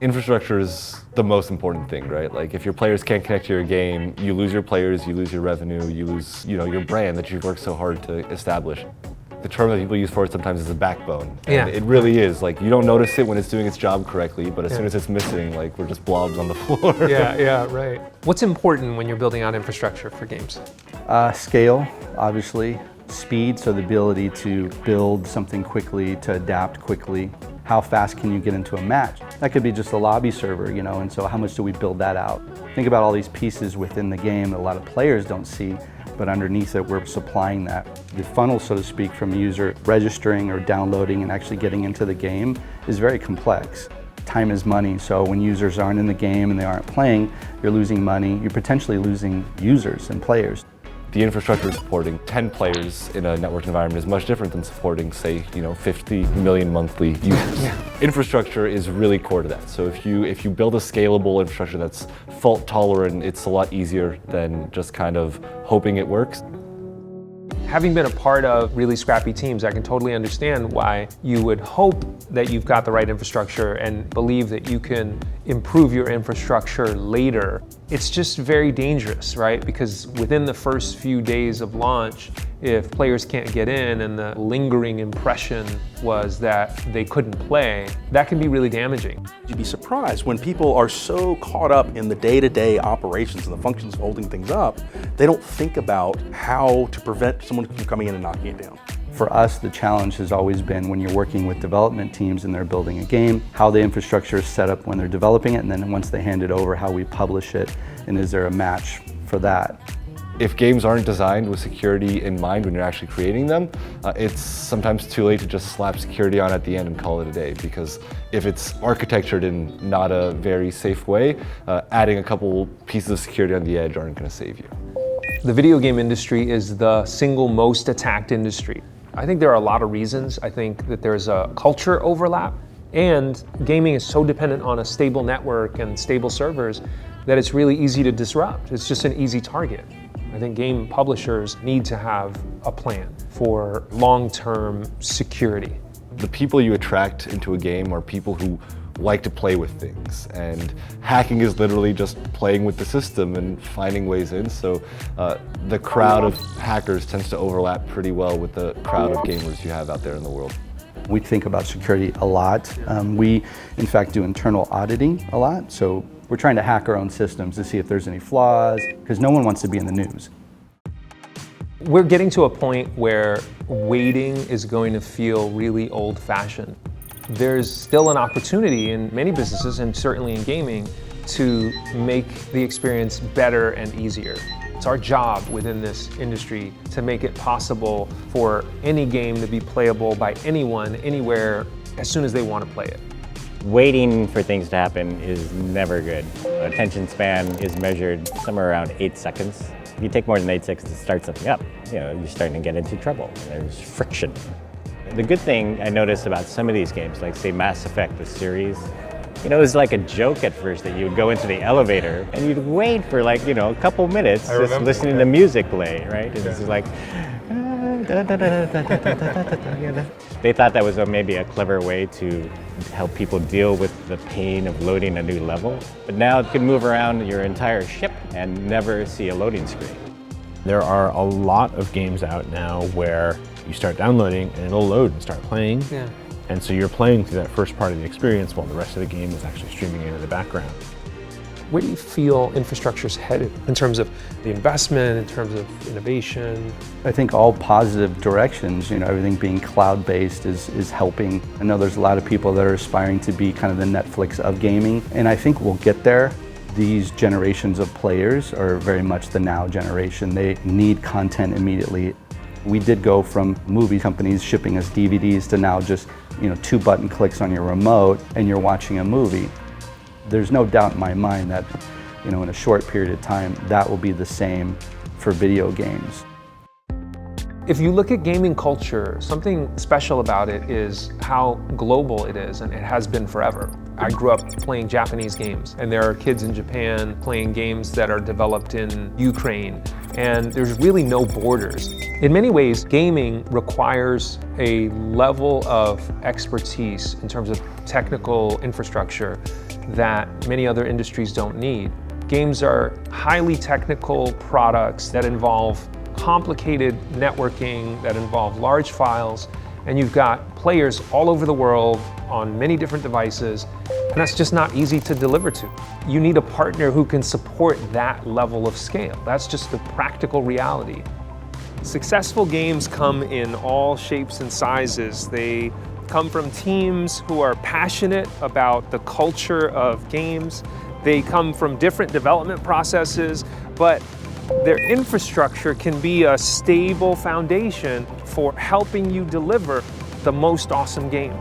Infrastructure is the most important thing, right? Like if your players can't connect to your game, you lose your players, you lose your revenue, you lose, your brand that you've worked so hard to establish. The term that people use for it sometimes is a backbone. Yeah. And it really is. Like you don't notice it when it's doing its job correctly, but as soon as it's missing, like we're just blobs on the floor. Yeah, right. What's important when you're building out infrastructure for games? Scale, obviously. Speed, so the ability to build something quickly, to adapt quickly. How fast can you get into a match? That could be just a lobby server, and so how much do we build that out? Think about all these pieces within the game that a lot of players don't see, but underneath it, we're supplying that. The funnel, so to speak, from a user registering or downloading and actually getting into the game is very complex. Time is money, so when users aren't in the game and they aren't playing, you're losing money. You're potentially losing users and players. The infrastructure supporting 10 players in a network environment is much different than supporting, say, 50 million monthly users. Infrastructure is really core to that. So if you build a scalable infrastructure that's fault tolerant, it's a lot easier than just kind of hoping it works. Having been a part of really scrappy teams, I can totally understand why you would hope that you've got the right infrastructure and believe that you can improve your infrastructure later. It's just very dangerous, right? Because within the first few days of launch, if players can't get in and the lingering impression was that they couldn't play, that can be really damaging. You'd be surprised when people are so caught up in the day-to-day operations and the functions of holding things up, they don't think about how to prevent someone from coming in and knocking it down. For us, the challenge has always been when you're working with development teams and they're building a game, how the infrastructure is set up when they're developing it, and then once they hand it over, how we publish it, and is there a match for that? If games aren't designed with security in mind when you're actually creating them, it's sometimes too late to just slap security on at the end and call it a day, because if it's architectured in not a very safe way, adding a couple pieces of security on the edge aren't going to save you. The video game industry is the single most attacked industry. I think there are a lot of reasons. I think that there's a culture overlap, and gaming is so dependent on a stable network and stable servers that it's really easy to disrupt. It's just an easy target. I think game publishers need to have a plan for long-term security. The people you attract into a game are people who like to play with things, and hacking is literally just playing with the system and finding ways in. So the crowd of hackers tends to overlap pretty well with the crowd of gamers you have out there in the world. We think about security a lot. We, in fact, do internal auditing a lot. So we're trying to hack our own systems to see if there's any flaws, because no one wants to be in the news. We're getting to a point where waiting is going to feel really old-fashioned. There's still an opportunity in many businesses, and certainly in gaming, to make the experience better and easier. It's our job within this industry to make it possible for any game to be playable by anyone, anywhere, as soon as they want to play it. Waiting for things to happen is never good. Attention span is measured somewhere around 8 seconds. If you take more than 8 seconds to start something up, you're starting to get into trouble. There's friction. The good thing I noticed about some of these games, like say Mass Effect, the series, it was like a joke at first that you would go into the elevator and you'd wait for a couple minutes just listening to music play, right? And it's like, they thought that was maybe a clever way to help people deal with the pain of loading a new level. But now it can move around your entire ship and never see a loading screen. There are a lot of games out now where you start downloading and it'll load and start playing. Yeah. And so you're playing through that first part of the experience while the rest of the game is actually streaming into the background. Where do you feel infrastructure's headed in terms of the investment, in terms of innovation? I think all positive directions, everything being cloud-based is helping. I know there's a lot of people that are aspiring to be kind of the Netflix of gaming, and I think we'll get there. These generations of players are very much the now generation. They need content immediately. We did go from movie companies shipping us DVDs to now just 2 button clicks on your remote and you're watching a movie. There's no doubt in my mind that in a short period of time that will be the same for video games. If you look at gaming culture, something special about it is how global it is, and it has been forever. I grew up playing Japanese games, and there are kids in Japan playing games that are developed in Ukraine. and there's really no borders. In many ways, gaming requires a level of expertise in terms of technical infrastructure that many other industries don't need. Games are highly technical products that involve complicated networking, that involve large files, and you've got players all over the world on many different devices, and that's just not easy to deliver to. You need a partner who can support that level of scale. That's just the practical reality. Successful games come in all shapes and sizes. They come from teams who are passionate about the culture of games. They come from different development processes, but their infrastructure can be a stable foundation for helping you deliver the most awesome game.